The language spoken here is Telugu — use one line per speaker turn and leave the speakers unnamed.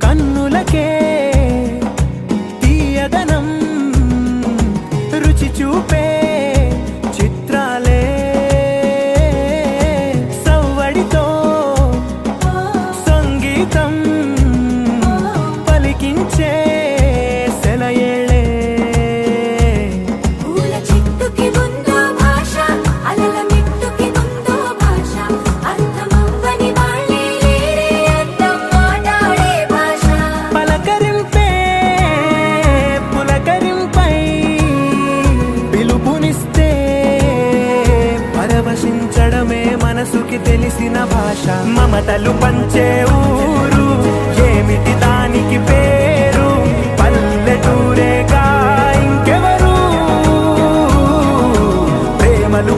కన్నులకే తీయదనం రుచి చూపే చిత్రాలే సవ్వడితో సంగీతం పలికించే సెలయేళే
పూల చిట్టుకి ఉందో భాష అలల మిట్టుకి ఉందో భాష అర్థమవ్వని వాళ్ళే లేరే అర్థం మాట్లాడే భాష
పలకరింపే పులకరింపై పిలుపునిస్తే పరవశించడమే మనసుకి తెలిసిన భాష మమతలు పంచే ఊరు ఏమిటి దానికి పేరు పల్లెటూరేగా ఇంకెవరు ప్రేమలు